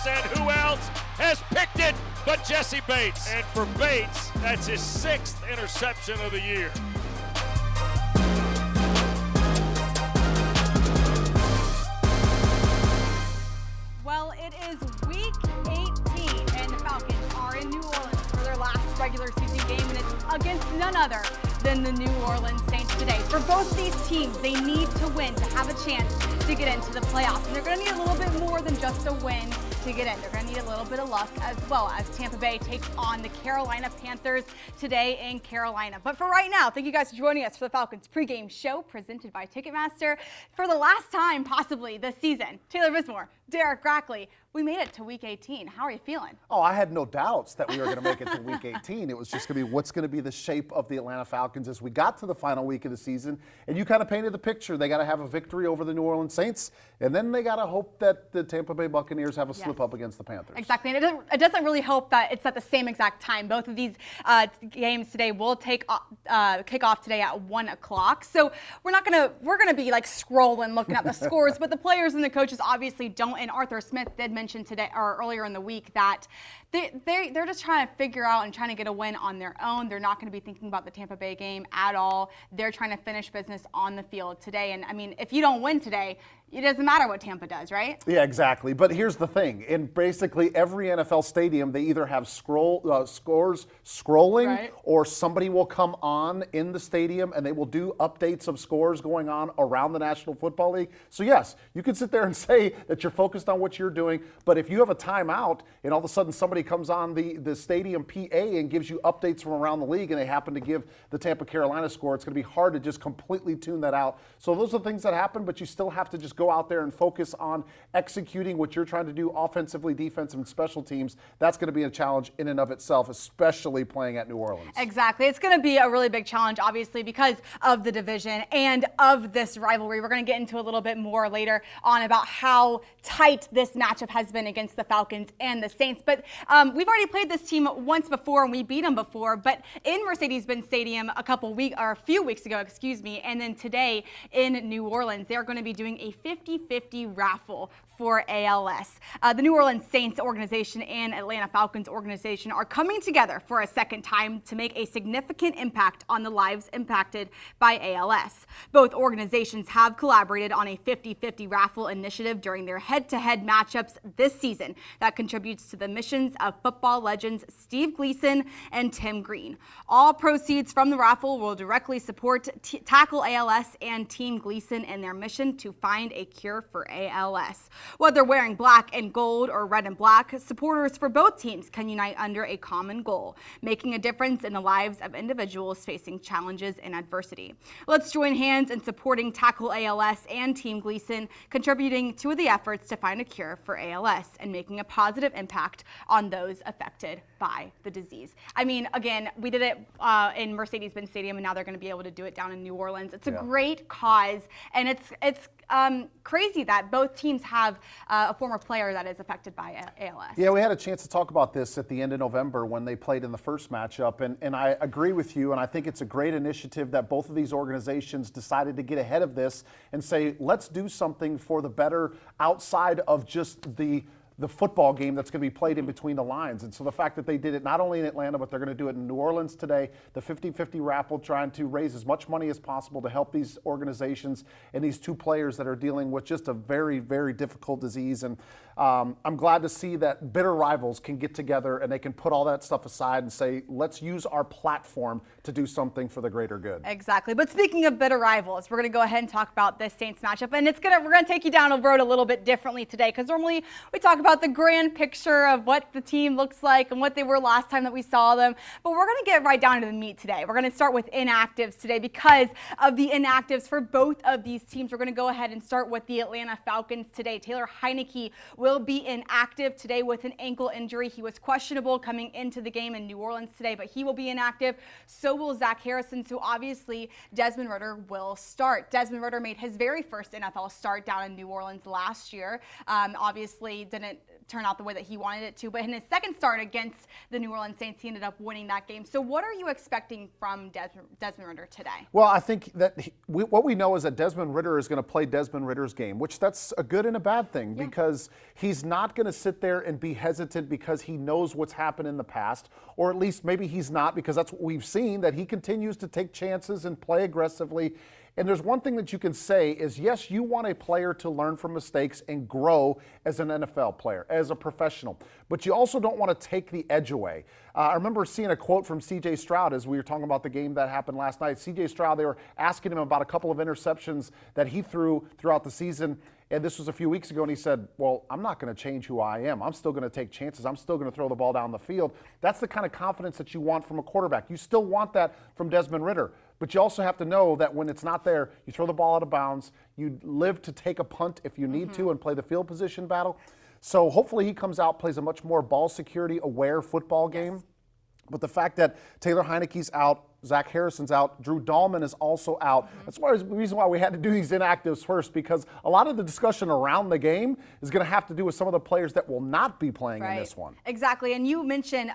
Bates, and who else has picked it but Jesse Bates? And for Bates, that's his 6th interception of the year. Well, it is week 18, and the Falcons are in New Orleans for their last regular season game, and it's against none other than the New Orleans Saints today. For both these teams, they need to win to have a chance to get into the playoffs, and they're going to need a little bit more than just a win to get in. They're going to need a little bit of luck as well, as Tampa Bay takes on the Carolina Panthers today in Carolina. But for right now, thank you guys for joining us for the Falcons pregame show presented by Ticketmaster. For the last time possibly this season, Taylor Vismor, Derek Rackley, we made it to week 18. How are you feeling? Oh, I had no doubts that we were going to make it to week 18. It was just going to be what's going to be the shape of the Atlanta Falcons as we got to the final week of the season. And you kind of painted the picture. They got to have a victory over the New Orleans Saints, and then they got to hope that the Tampa Bay Buccaneers have a slip up against the Panthers. Exactly. And it doesn't really help that it's at the same exact time. Both of these games today will kick off today at 1 o'clock. So we're going to be like scrolling, looking at the scores, but the players and the coaches obviously don't. And Arthur Smith did mention today or earlier in the week that they're just trying to figure out and trying to get a win on their own. They're not going to be thinking about the Tampa Bay game at all. They're trying to finish business on the field today. And I mean, if you don't win today, it doesn't matter what Tampa does, right? Yeah, exactly. But here's the thing. In basically every NFL stadium, they either have scores scrolling, right, or somebody will come on in the stadium and they will do updates of scores going on around the National Football League. So yes, you can sit there and say that you're focused on what you're doing, but if you have a timeout and all of a sudden somebody comes on the stadium PA and gives you updates from around the league and they happen to give the Tampa Carolina score, it's going to be hard to just completely tune that out. So those are things that happen, but you still have to just go out there and focus on executing what you're trying to do offensively, defensive, and special teams. That's going to be a challenge in and of itself, especially playing at New Orleans. Exactly. It's going to be a really big challenge, obviously, because of the division and of this rivalry. We're going to get into a little bit more later on about how tight this matchup has been against the Falcons and the Saints. But we've already played this team once before, and we beat them before, but in Mercedes-Benz Stadium a few weeks ago, and then today in New Orleans, they're going to be doing a 50-50 raffle for ALS. The New Orleans Saints organization and Atlanta Falcons organization are coming together for a second time to make a significant impact on the lives impacted by ALS. Both organizations have collaborated on a 50-50 raffle initiative during their head-to-head matchups this season that contributes to the missions of football legends Steve Gleason and Tim Green. All proceeds from the raffle will directly support Tackle ALS and Team Gleason in their mission to find a cure for ALS. Whether wearing black and gold or red and black, supporters for both teams can unite under a common goal, making a difference in the lives of individuals facing challenges and adversity. Let's join hands in supporting Tackle ALS and Team Gleason, contributing to the efforts to find a cure for ALS and making a positive impact on those affected by the disease. I mean, again, we did it in Mercedes-Benz Stadium, and now they're going to be able to do it down in New Orleans. It's a great cause, and it's crazy that both teams have a former player that is affected by ALS. Yeah, we had a chance to talk about this at the end of November when they played in the first matchup, and I agree with you, and I think it's a great initiative that both of these organizations decided to get ahead of this and say, let's do something for the better outside of just the football game that's going to be played in between the lines. And so the fact that they did it not only in Atlanta, but they're going to do it in New Orleans today, the 50-50 raffle, trying to raise as much money as possible to help these organizations and these two players that are dealing with just a very, very difficult disease. And I'm glad to see that bitter rivals can get together and they can put all that stuff aside and say, let's use our platform to do something for the greater good. Exactly. But speaking of bitter rivals, we're going to go ahead and talk about this Saints matchup, and we're going to take you down a road a little bit differently today, because normally we talk about the grand picture of what the team looks like and what they were last time that we saw them, but we're going to get right down to the meat today. We're going to start with inactives today because of the inactives for both of these teams. We're going to go ahead and start with the Atlanta Falcons today. Taylor Heineke will be inactive today with an ankle injury. He was questionable coming into the game in New Orleans today, but he will be inactive. So will Zach Harrison. So obviously Desmond Ridder will start. Desmond Ridder made his very first NFL start down in New Orleans last year. Obviously didn't didn't turn out the way that he wanted it to. But in his second start against the New Orleans Saints, he ended up winning that game. So what are you expecting from Desmond Ridder today? Well, I think that what we know is that Desmond Ridder is going to play Desmond Ridder's game, which that's a good and a bad thing because he's not going to sit there and be hesitant because he knows what's happened in the past, or at least maybe he's not, because that's what we've seen, that he continues to take chances and play aggressively. And there's one thing that you can say is, yes, you want a player to learn from mistakes and grow as an NFL player, as a professional, but you also don't want to take the edge away. I remember seeing a quote from C.J. Stroud as we were talking about the game that happened last night. C.J. Stroud, they were asking him about a couple of interceptions that he threw throughout the season, and this was a few weeks ago, and he said, well, I'm not going to change who I am. I'm still going to take chances. I'm still going to throw the ball down the field. That's the kind of confidence that you want from a quarterback. You still want that from Desmond Ridder. But you also have to know that when it's not there, you throw the ball out of bounds. You live to take a punt if you need to and play the field position battle. So hopefully he comes out, plays a much more ball security aware football game. But the fact that Taylor Heineke's out, Zach Harrison's out, Drew Dahlman is also out. That's the reason why we had to do these inactives first, because a lot of the discussion around the game is going to have to do with some of the players that will not be playing in this one. Exactly, and you mentioned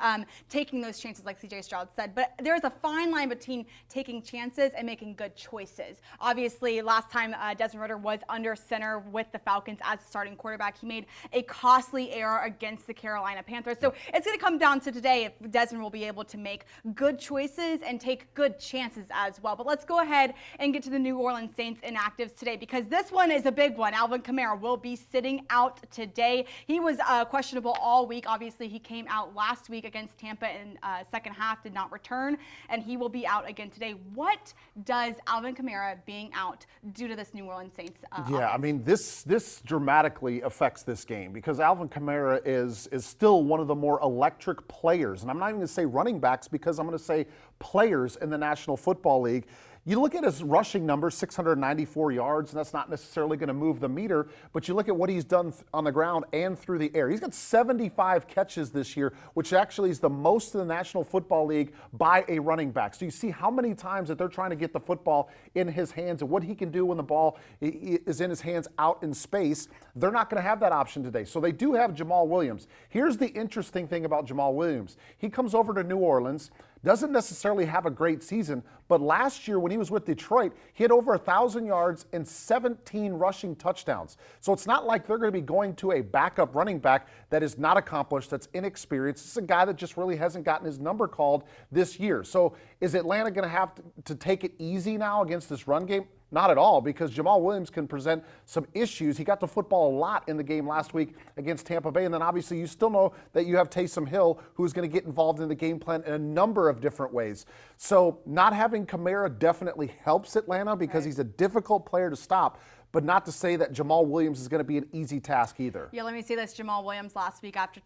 taking those chances like C.J. Stroud said, but there's a fine line between taking chances and making good choices. Obviously, last time Desmond Ridder was under center with the Falcons as starting quarterback, he made a costly error against the Carolina Panthers. So it's going to come down to today if Desmond will be able to make good choices and take good chances as well. But let's go ahead and get to the New Orleans Saints inactives today, because this one is a big one. Alvin Kamara will be sitting out today. He was questionable all week. Obviously, he came out last week against Tampa in second half, did not return, and he will be out again today. What does Alvin Kamara being out do to this New Orleans Saints offense? I mean, this dramatically affects this game because Alvin Kamara is still one of the more electric players, and I'm not even going to say running backs because I'm going to say players in the National Football League. You look at his rushing numbers, 694 yards, and that's not necessarily going to move the meter, but you look at what he's done on the ground and through the air. He's got 75 catches this year, which actually is the most in the National Football League by a running back. So you see how many times that they're trying to get the football in his hands and what he can do when the ball is in his hands out in space. They're not going to have that option today. So they do have Jamal Williams. Here's the interesting thing about Jamal Williams. He comes over to New Orleans, doesn't necessarily have a great season, but last year when he was with Detroit, he had over 1,000 yards and 17 rushing touchdowns. So it's not like they're going to be going to a backup running back that is not accomplished, that's inexperienced. This is a guy that just really hasn't gotten his number called this year. So is Atlanta going to have to take it easy now against this run game? Not at all, because Jamal Williams can present some issues. He got the football a lot in the game last week against Tampa Bay, and then obviously you still know that you have Taysom Hill, who's going to get involved in the game plan in a number of different ways. So not having Kamara definitely helps Atlanta because he's a difficult player to stop, but not to say that Jamal Williams is going to be an easy task either. Yeah, let me see this. Jamal Williams last week after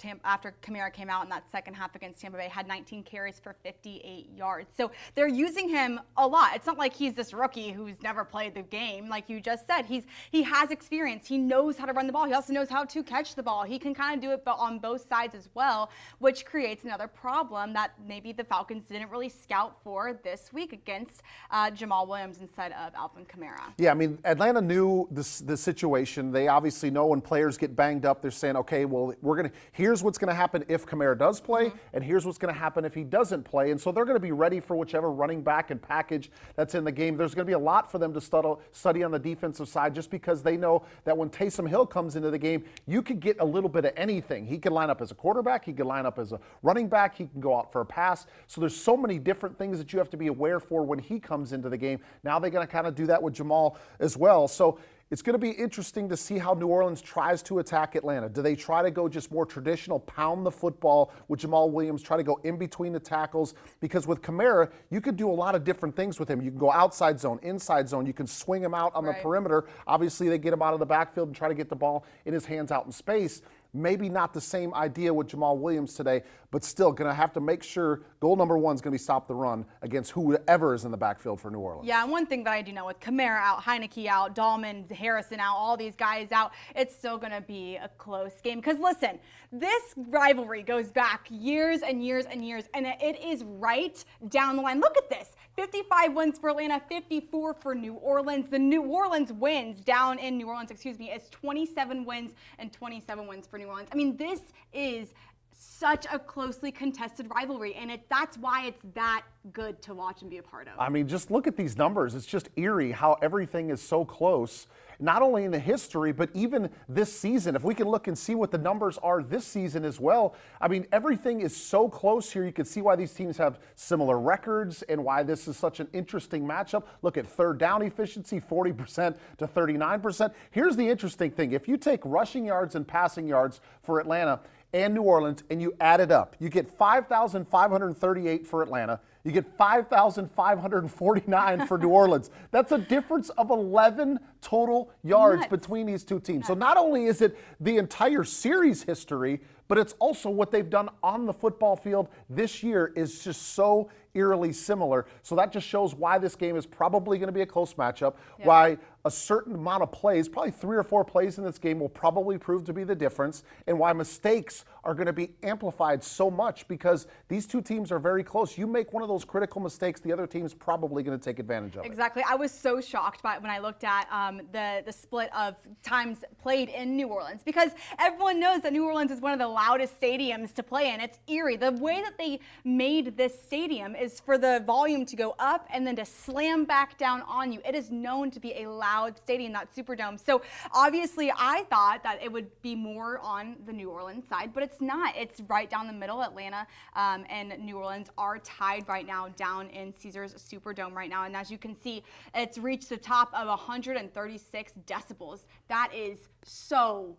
Kamara came out in that second half against Tampa Bay had 19 carries for 58 yards. So they're using him a lot. It's not like he's this rookie who's never played the game. Like you just said, he has experience. He knows how to run the ball. He also knows how to catch the ball. He can kind of do it on both sides as well, which creates another problem that maybe the Falcons didn't really scout for this week against Jamal Williams instead of Alvin Kamara. Yeah, I mean, Atlanta knew the situation. They obviously know when players get banged up, they're saying, okay, well, here's what's going to happen if Kamara does play, and here's what's going to happen if he doesn't play. And so they're going to be ready for whichever running back and package that's in the game. There's going to be a lot for them to study on the defensive side, just because they know that when Taysom Hill comes into the game, you could get a little bit of anything. He can line up as a quarterback, he can line up as a running back, he can go out for a pass. So there's so many different things that you have to be aware for when he comes into the game. Now they're going to kind of do that with Jamal as well. So it's going to be interesting to see how New Orleans tries to attack Atlanta. Do they try to go just more traditional, pound the football with Jamal Williams, try to go in between the tackles? Because with Kamara, you could do a lot of different things with him. You can go outside zone, inside zone. You can swing him out on the perimeter. Obviously, they get him out of the backfield and try to get the ball in his hands out in space. Maybe not the same idea with Jamal Williams today, but still going to have to make sure goal number one is going to be stop the run against whoever is in the backfield for New Orleans. Yeah, and one thing that I do know with Kamara out, Heineke out, Dahlman, Harrison out, all these guys out, it's still going to be a close game. Because listen, This rivalry goes back years and years and years, and it is right down the line. Look at this. 55 wins for Atlanta, 54 for New Orleans. The New Orleans wins down in New Orleans, is 27 wins and 27 wins for New Orleans. I mean, this is such a closely contested rivalry, and that's why it's that good to watch and be a part of. I mean, just look at these numbers. It's just eerie how everything is so close, not only in the history, but even this season. If we can look and see what the numbers are this season as well, I mean, everything is so close here. You can see why these teams have similar records and why this is such an interesting matchup. Look at third down efficiency, 40% to 39%. Here's the interesting thing. If you take rushing yards and passing yards for Atlanta and New Orleans, and you add it up, you get 5,538 for Atlanta. You get 5,549 for New Orleans. That's a difference of 11 total yards between these two teams. So not only is it the entire series history, but it's also what they've done on the football field this year is just so eerily similar. So that just shows why this game is probably going to be a close matchup, why a certain amount of plays, probably 3 or 4 plays in this game, will probably prove to be the difference, and why mistakes are going to be amplified so much because these two teams are very close. You make one of those critical mistakes, the other team's probably going to take advantage of it. Exactly. I was so shocked by when I looked at the split of times played in New Orleans, because everyone knows that New Orleans is one of the loudest stadiums to play in. It's eerie. The way that they made this stadium is for the volume to go up and then to slam back down on you. It is known to be a loud stadium, that Superdome. So obviously I thought that it would be more on the New Orleans side, but it's not. It's right down the middle. Atlanta and New Orleans are tied right now down in Caesars Superdome right now. And as you can see, it's reached the top of 136 decibels. That is so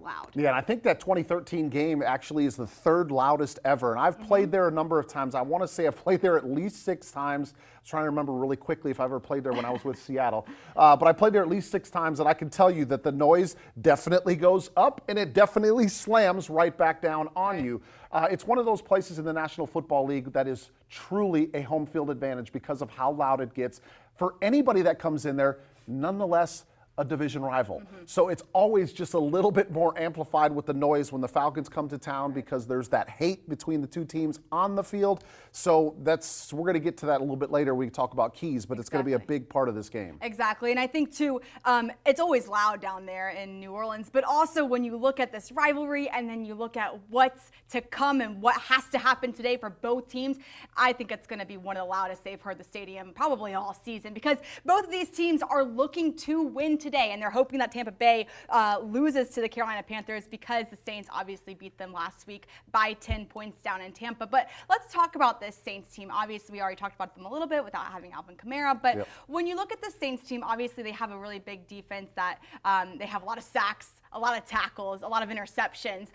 loud. Yeah, and I think that 2013 game actually is the 3rd loudest ever. And I've played there a number of times. I want to say I've played there at least 6 times. I was trying to remember really quickly if I ever played there when I was with Seattle. But I played there at least 6 times, and I can tell you that the noise definitely goes up and it definitely slams right back down on you. It's one of those places in the National Football League that is truly a home field advantage because of how loud it gets. For anybody that comes in there, nonetheless, a division rival. So it's always just a little bit more amplified with the noise when the Falcons come to town because there's that hate between the two teams on the field. So we're going to get to that a little bit later. We can talk about keys, but it's going to be a big part of this game. Exactly. And I think too, it's always loud down there in New Orleans, but also when you look at this rivalry and then you look at what's to come and what has to happen today for both teams, I think it's going to be one of the loudest they've heard the stadium probably all season, because both of these teams are looking to win today, and they're hoping that Tampa Bay loses to the Carolina Panthers because the Saints obviously beat them last week by 10 points down in Tampa. But let's talk about this Saints team. Obviously, we already talked about them a little bit without having Alvin Kamara, but when you look at the Saints team, obviously they have a really big defense that they have a lot of sacks, a lot of tackles, a lot of interceptions.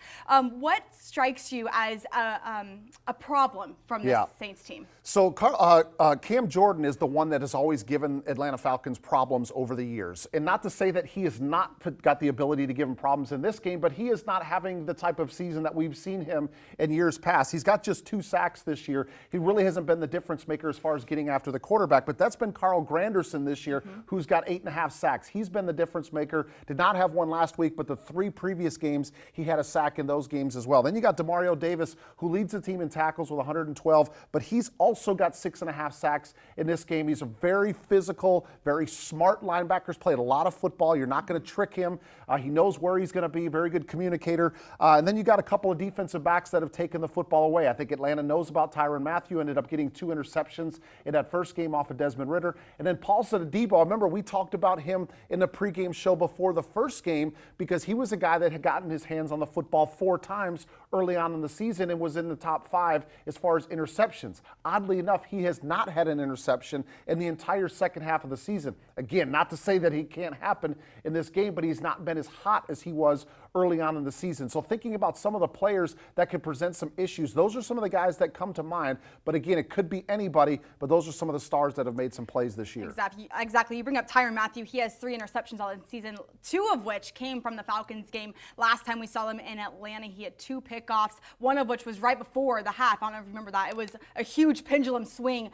What strikes you as a problem from this Saints team? So Cam Jordan is the one that has always given Atlanta Falcons problems over the years. And not to say that he has not got the ability to give him problems in this game, but he is not having the type of season that we've seen him in years past. He's got just 2 sacks this year. He really hasn't been the difference maker as far as getting after the quarterback, but that's been Carl Granderson this year, who's got 8.5 sacks. He's been the difference maker. Did not have one last week, but the 3 previous games, he had a sack in those games as well. Then you got Demario Davis, who leads the team in tackles with 112, but he's also got 6.5 sacks in this game. He's a very physical, very smart linebacker. Played a lot of football. You're not going to trick him. He knows where he's going to be. Very good communicator. And then you got a couple of defensive backs that have taken the football away. I think Atlanta knows about Tyrann Mathieu. Ended up getting 2 interceptions in that first game off of Desmond Ridder. And then Paulson Adebo. I remember we talked about him in the pregame show before the first game because he was a guy that had gotten his hands on the football 4 times early on in the season and was in the top 5 as far as interceptions. Oddly enough, he has not had an interception in the entire second half of the season. Again, not to say that he can't happen in this game, but he's not been as hot as he was early on in the season. So thinking about some of the players that could present some issues, those are some of the guys that come to mind. But again, it could be anybody, but those are some of the stars that have made some plays this year. Exactly. You bring up Tyrann Mathieu. He has 3 interceptions all in season, 2 of which came from the Falcons game. Last time we saw him in Atlanta, he had 2 pickoffs, one of which was right before the half. I don't know if you remember that. It was a huge pendulum swing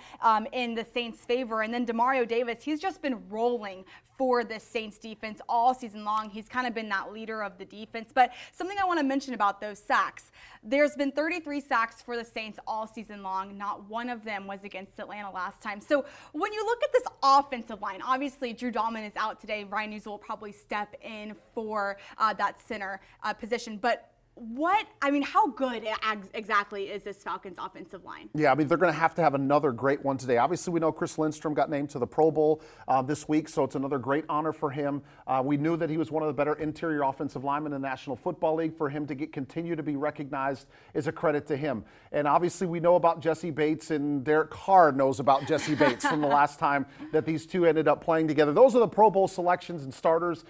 in the Saints' favor. And then Demario Davis, he's just been rolling for this Saints defense all season long. He's kind of been that leader of the defense. defense. But something I want to mention about those sacks, there's been 33 sacks for the Saints all season long. Not one of them was against Atlanta last time. So when you look at this offensive line, obviously Drew Dahlman is out today. Ryan Newsel will probably step in for that center position. But how good exactly is this Falcons offensive line? Yeah, they're going to have another great one today. Obviously, we know Chris Lindstrom got named to the Pro Bowl this week, so it's another great honor for him. We knew that he was one of the better interior offensive linemen in the National Football League. For him to continue to be recognized is a credit to him. And obviously, we know about Jesse Bates, and Derek Carr knows about Jesse Bates from the last time that these two ended up playing together. Those are the Pro Bowl selections and starters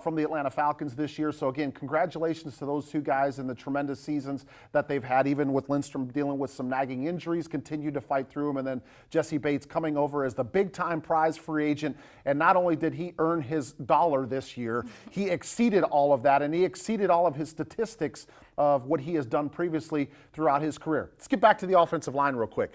from the Atlanta Falcons this year. So again, congratulations to those two guys and the tremendous seasons that they've had, even with Lindstrom dealing with some nagging injuries, continued to fight through them. And then Jesse Bates coming over as the big-time prize free agent. And not only did he earn his dollar this year, he exceeded all of that, and he exceeded all of his statistics of what he has done previously throughout his career. Let's get back to the offensive line real quick.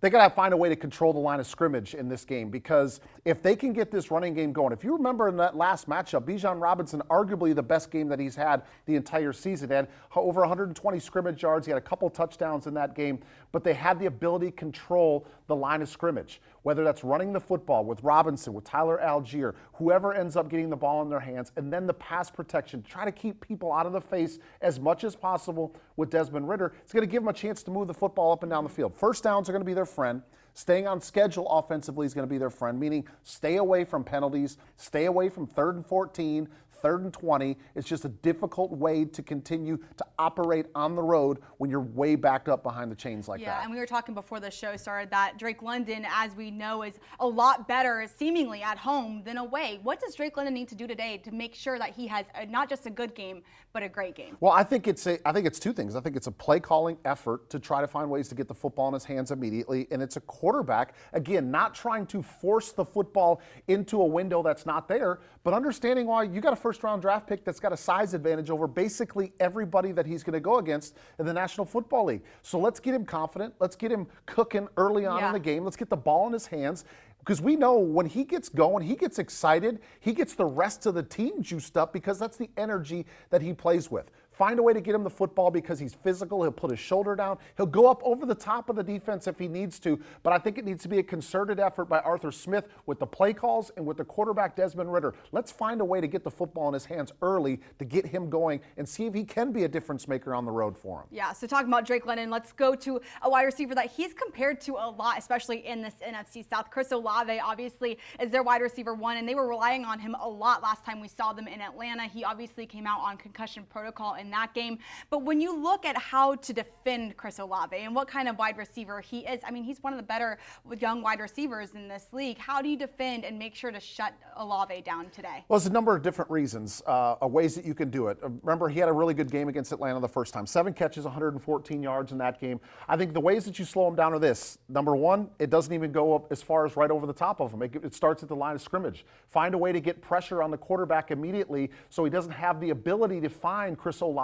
They got to find a way to control the line of scrimmage in this game, because if they can get this running game going, if you remember in that last matchup, Bijan Robinson, arguably the best game that he's had the entire season, had over 120 scrimmage yards. He had a couple touchdowns in that game, but they had the ability to control the line of scrimmage, whether that's running the football with Robinson, with Tyler Algier, whoever ends up getting the ball in their hands, and then the pass protection. Try to keep people out of the face as much as possible with Desmond Ridder. It's going to give them a chance to move the football up and down the field. First downs are going to be their friend. Staying on schedule offensively is going to be their friend, meaning stay away from penalties, stay away from 3rd and 14, 3rd and 20. It's just a difficult way to continue to operate on the road when you're way backed up behind the chains like that. Yeah, and we were talking before the show started that Drake London, as we know, is a lot better seemingly at home than away. What does Drake London need to do today to make sure that he has not just a good game, but a great game? Well, I think it's two things. I think it's a play calling effort to try to find ways to get the football in his hands immediately, and it's a quarterback, again, not trying to force the football into a window that's not there, but understanding why you got a first-round draft pick that's got a size advantage over basically everybody that he's going to go against in the National Football League. So let's get him confident. Let's get him cooking early on in the game. Let's get the ball in his hands, because we know when he gets going, he gets excited, he gets the rest of the team juiced up, because that's the energy that he plays with. Find a way to get him the football because he's physical. He'll put his shoulder down. He'll go up over the top of the defense if he needs to. But I think it needs to be a concerted effort by Arthur Smith with the play calls and with the quarterback Desmond Ridder. Let's find a way to get the football in his hands early to get him going and see if he can be a difference maker on the road for him. Yeah, so talking about Drake London, let's go to a wide receiver that he's compared to a lot, especially in this NFC South. Chris Olave obviously is their wide receiver one, and they were relying on him a lot last time we saw them in Atlanta. He obviously came out on concussion protocol in that game. But when you look at how to defend Chris Olave and what kind of wide receiver he is, he's one of the better young wide receivers in this league. How do you defend and make sure to shut Olave down today? Well, there's a number of different reasons, ways that you can do it. Remember, he had a really good game against Atlanta the first time. 7 catches, 114 yards in that game. I think the ways that you slow him down are this. Number one, it doesn't even go up as far as right over the top of him. It starts at the line of scrimmage. Find a way to get pressure on the quarterback immediately so he doesn't have the ability to find Chris Olave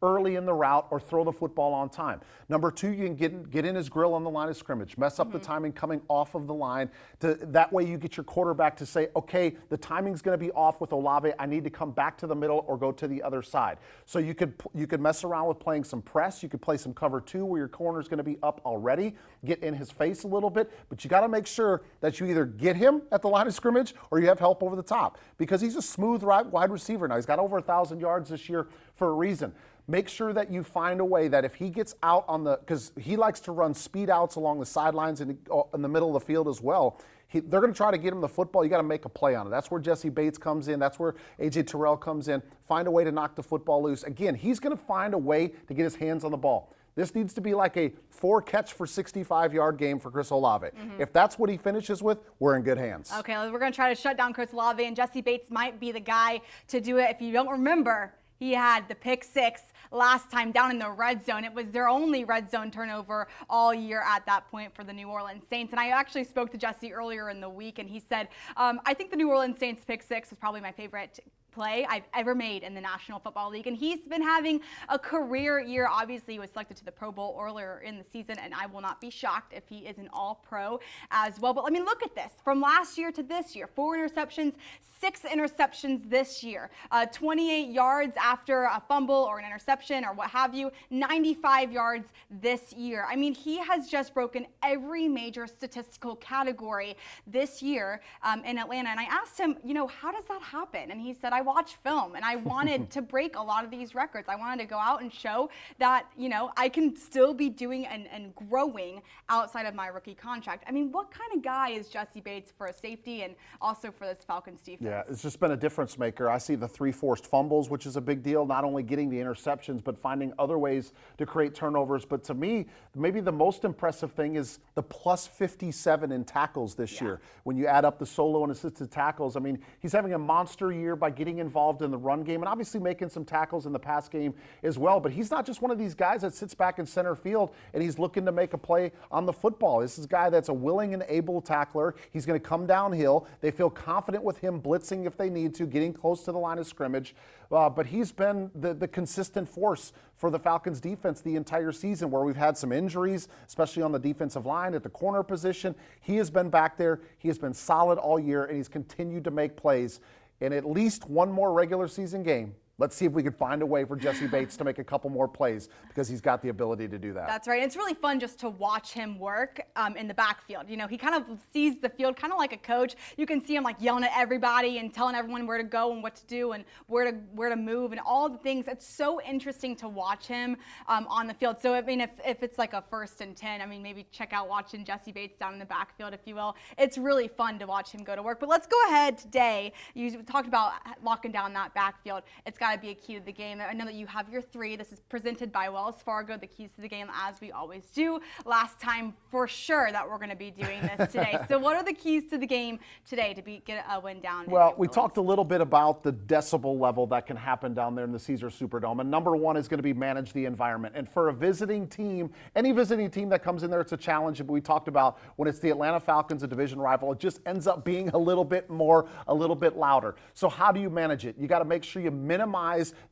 early in the route or throw the football on time. Number two, you can get in his grill on the line of scrimmage, mess up the timing coming off of the line. That way you get your quarterback to say, okay, the timing's going to be off with Olave. I need to come back to the middle or go to the other side. So you could mess around with playing some press. You could play some cover two where your corner's going to be up already, get in his face a little bit, but you got to make sure that you either get him at the line of scrimmage or you have help over the top, because he's a smooth wide receiver now. He's got over 1,000 yards this year for a reason. Make sure that you find a way that if he gets out on because he likes to run speed outs along the sidelines and in the middle of the field as well. They're going to try to get him the football. You got to make a play on it. That's where Jesse Bates comes in. That's where A.J. Terrell comes in. Find a way to knock the football loose. Again, he's going to find a way to get his hands on the ball. This needs to be like a 4-catch for 65-yard game for Chris Olave. If that's what he finishes with, we're in good hands. Okay, we're going to try to shut down Chris Olave, and Jesse Bates might be the guy to do it. If you don't remember, he had the pick 6 last time down in the red zone. It was their only red zone turnover all year at that point for the New Orleans Saints. And I actually spoke to Jesse earlier in the week, and he said, I think the New Orleans Saints pick 6 was probably my favorite play I've ever made in the National Football League. And he's been having a career year. Obviously, he was selected to the Pro Bowl earlier in the season, and I will not be shocked if he is an All-Pro as well. But I mean, look at this. From last year to this year, 4 interceptions, 6 interceptions this year, 28 yards after a fumble or an interception or what have you, 95 yards this year. I mean, he has just broken every major statistical category this year in Atlanta. And I asked him, you know, how does that happen? And he said, I watch film and I wanted to break a lot of these records. I wanted to go out and show that, you know, I can still be doing and growing outside of my rookie contract. I mean, what kind of guy is Jessie Bates for a safety and also for this Falcons defense? Yeah, it's just been a difference maker. I see the 3 forced fumbles, which is a big deal, not only getting the interceptions, but finding other ways to create turnovers. But to me, maybe the most impressive thing is the plus 57 in tackles this year. When you add up the solo and assisted tackles, I mean, he's having a monster year by getting involved in the run game and obviously making some tackles in the pass game as well. But he's not just one of these guys that sits back in center field and he's looking to make a play on the football. This is a guy that's a willing and able tackler. He's going to come downhill. They feel confident with him blitzing if they need to, getting close to the line of scrimmage. But he's been the consistent force for the Falcons defense the entire season, where we've had some injuries, especially on the defensive line at the corner position. He has been back there. He has been solid all year, and he's continued to make plays. In at least one more regular season game, let's see if we can find a way for Jessie Bates to make a couple more plays, because he's got the ability to do that. That's right. It's really fun just to watch him work in the backfield. You know, he kind of sees the field kind of like a coach. You can see him like yelling at everybody and telling everyone where to go and what to do and where to move and all the things. It's so interesting to watch him on the field. So, I mean, if it's like a 1st and 10, I mean, maybe check out watching Jessie Bates down in the backfield, if you will. It's really fun to watch him go to work. But let's go ahead today. You talked about locking down that backfield. It's got to be a key to the game. I know that you have your 3. This is presented by Wells Fargo, the keys to the game, as we always do. Last time for sure that we're going to be doing this today. So what are the keys to the game today to get a win down? Well, we talked a little bit about the decibel level that can happen down there in the Caesars Superdome. And number 1 is going to be manage the environment. And for a visiting team, any visiting team that comes in there, it's a challenge. But we talked about when it's the Atlanta Falcons, a division rival, it just ends up being a little bit louder. So how do you manage it? You got to make sure you minimize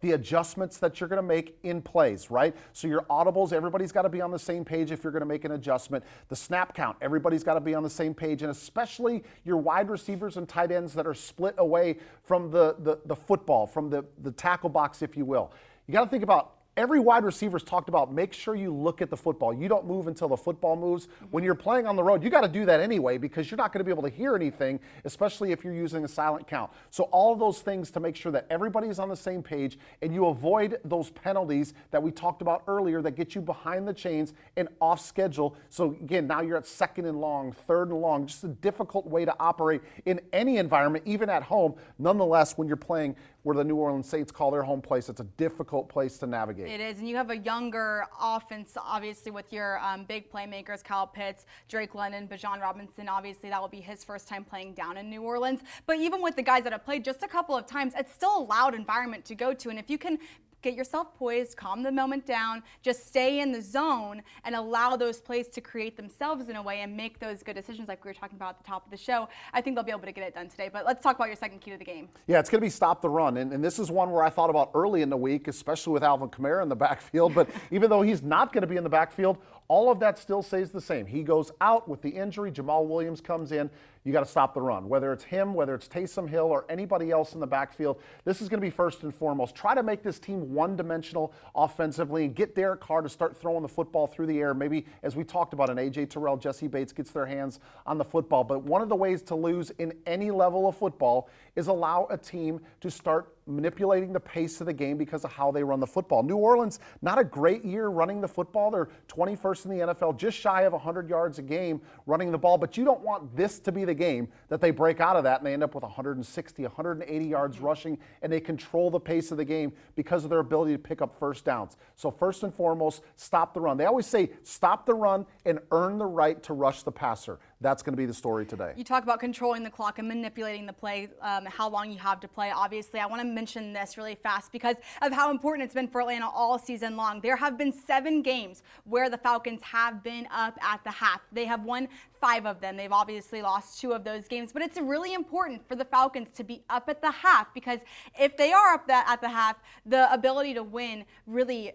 the adjustments that you're going to make in plays, right? So your audibles, everybody's got to be on the same page if you're going to make an adjustment. The snap count, everybody's got to be on the same page, and especially your wide receivers and tight ends that are split away from the football, from the tackle box, if you will. You got to think about every wide receiver's talked about, make sure you look at the football. You don't move until the football moves. When you're playing on the road, you got to do that anyway, because you're not going to be able to hear anything, especially if you're using a silent count. So all of those things to make sure that everybody's on the same page and you avoid those penalties that we talked about earlier that get you behind the chains and off schedule. So again, now you're at 2nd and long, 3rd and long, just a difficult way to operate in any environment, even at home. Nonetheless, when you're playing where the New Orleans Saints call their home place, it's a difficult place to navigate. It is, and you have a younger offense, obviously, with your big playmakers, Kyle Pitts, Drake London, Bijan Robinson. Obviously, that will be his first time playing down in New Orleans. But even with the guys that have played just a couple of times, it's still a loud environment to go to. And if you can get yourself poised, calm the moment down, just stay in the zone and allow those plays to create themselves in a way and make those good decisions like we were talking about at the top of the show, I think they'll be able to get it done today. But let's talk about your second key to the game. Yeah, it's going to be stop the run. And this is one where I thought about early in the week, especially with Alvin Kamara in the backfield. But even though he's not going to be in the backfield, all of that still stays the same. He goes out with the injury. Jamal Williams comes in. You got to stop the run. Whether it's him, whether it's Taysom Hill, or anybody else in the backfield, this is going to be first and foremost. Try to make this team one-dimensional offensively and get Derek Carr to start throwing the football through the air. Maybe, as we talked about, an A.J. Terrell, Jessie Bates gets their hands on the football. But one of the ways to lose in any level of football is allow a team to start manipulating the pace of the game because of how they run the football. New Orleans, not a great year running the football. They're 21st in the NFL, just shy of 100 yards a game running the ball. But you don't want this to be the game that they break out of that and they end up with 160, 180 yards rushing, and they control the pace of the game because of their ability to pick up first downs. So first and foremost, stop the run. They always say stop the run and earn the right to rush the passer. That's going to be the story today. You talk about controlling the clock and manipulating the play, how long you have to play. Obviously, I want to mention this really fast because of how important it's been for Atlanta all season long. There have been 7 games where the Falcons have been up at the half. They have won 5 of them. They've obviously lost 2 of those games, but it's really important for the Falcons to be up at the half because if they are up at the half, the ability to win really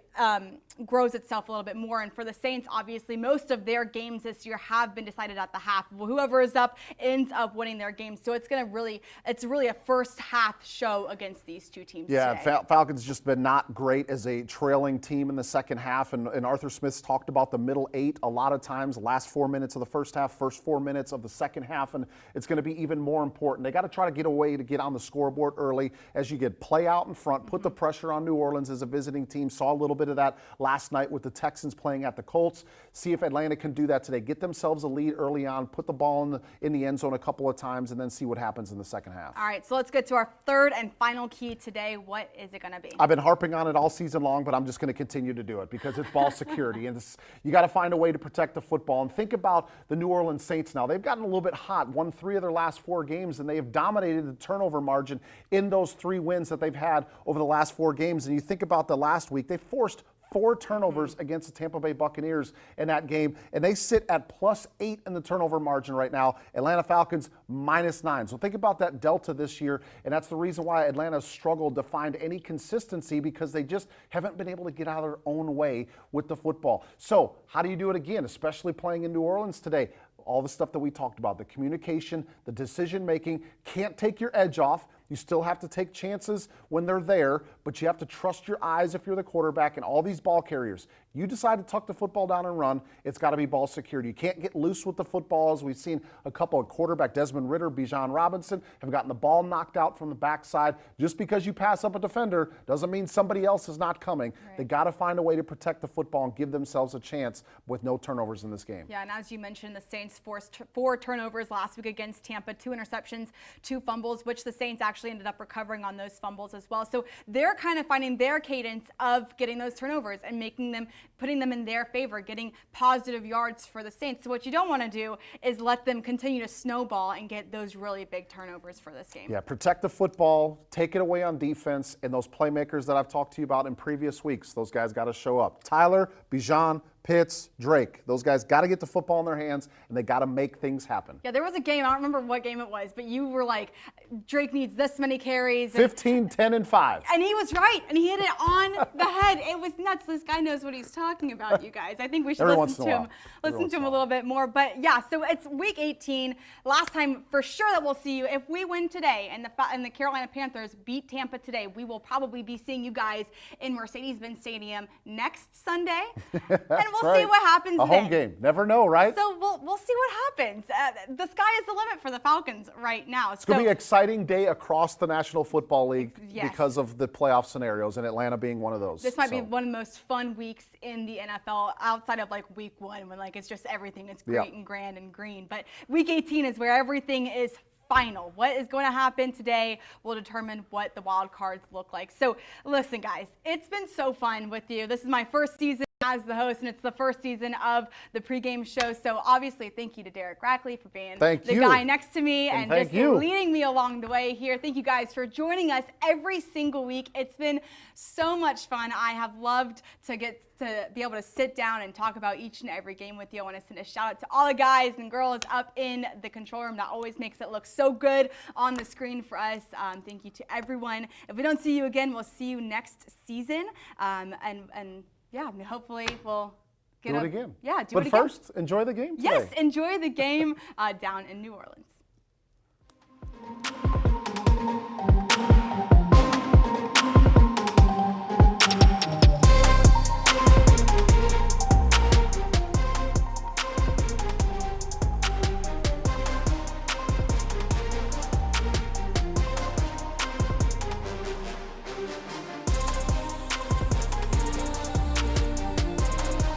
grows itself a little bit more. And for the Saints, obviously, most of their games this year have been decided at the half. Whoever is up ends up winning their games. So it's really a first half show against these 2 teams. Yeah, today. Falcons just been not great as a trailing team in the second half. And Arthur Smith's talked about the middle 8 a lot of times, the last 4 minutes of the first half, first 4 minutes of the second half. And it's going to be even more important. They got to try to get a way to get on the scoreboard early as you get play out in front, put the pressure on New Orleans as a visiting team. Saw a little bit of that last night with the Texans playing at the Colts. See if Atlanta can do that today. Get themselves a lead early on, put the ball in the end zone a couple of times, and then see what happens in the second half. All right, so let's get to our third and final key today. What is it going to be? I've been harping on it all season long, but I'm just going to continue to do it because it's ball security. And you got to find a way to protect the football. And think about the New Orleans Saints now. They've gotten a little bit hot, won 3 of their last 4 games, and they have dominated the turnover margin in those 3 wins that they've had over the last 4 games. And you think about the last week, they forced 4 turnovers against the Tampa Bay Buccaneers in that game, and they sit at +8 in the turnover margin right now. Atlanta Falcons -9. So think about that delta this year, and that's the reason why Atlanta struggled to find any consistency because they just haven't been able to get out of their own way with the football. So how do you do it again, especially playing in New Orleans today? All the stuff that we talked about, the communication, the decision-making, can't take your edge off. You still have to take chances when they're there, but you have to trust your eyes if you're the quarterback and all these ball carriers. You decide to tuck the football down and run, it's got to be ball security. You can't get loose with the football, as we've seen a couple of quarterback, Desmond Ridder, Bijan Robinson, have gotten the ball knocked out from the backside. Just because you pass up a defender doesn't mean somebody else is not coming. Right. They got to find a way to protect the football and give themselves a chance with no turnovers in this game. Yeah, and as you mentioned, the Saints forced 4 turnovers last week against Tampa, 2 interceptions, 2 fumbles, which the Saints actually ended up recovering on those fumbles as well. So they're kind of finding their cadence of getting those turnovers and putting them in their favor, getting positive yards for the Saints. So what you don't want to do is let them continue to snowball and get those really big turnovers for this game. Yeah, protect the football, take it away on defense, and those playmakers that I've talked to you about in previous weeks, those guys got to show up. Tyler, Bijan, Pitts, Drake. Those guys got to get the football in their hands, and they got to make things happen. Yeah, there was a game, I don't remember what game it was, but you were like, Drake needs this many carries. 15, 10, and 5. And he was right, and he hit it on the head. It was nuts. This guy knows what he's talking about, you guys. I think we should listen to him a little bit more. But yeah, so it's week 18. Last time for sure that we'll see you. If we win today and the Carolina Panthers beat Tampa today, we will probably be seeing you guys in Mercedes-Benz Stadium next Sunday. And we'll see what happens then. A home game. Never know, right? So we'll see what happens. The sky is the limit for the Falcons right now. It's going to be an exciting day across the National Football League Yes. because of the playoff scenarios, and Atlanta being one of those. This might be one of the most fun weeks in the NFL outside of like week 1 when like it's just everything is great and grand and green. But week 18 is where everything is final. What is going to happen today will determine what the wild cards look like. So listen, guys, it's been so fun with you. This is my first season as the host, and it's the first season of the pregame show. So obviously, thank you to Derek Rackley for being the guy next to me and just leading me along the way here. Thank you guys for joining us every single week. It's been so much fun. I have loved to get to be able to sit down and talk about each and every game with you. I want to send a shout out to all the guys and girls up in the control room. That always makes it look so good on the screen for us. Thank you to everyone. If we don't see you again, we'll see you next season. Yeah, hopefully we'll get do it again. Yeah, do but it again. But first, enjoy the game today. Yes, enjoy the game down in New Orleans.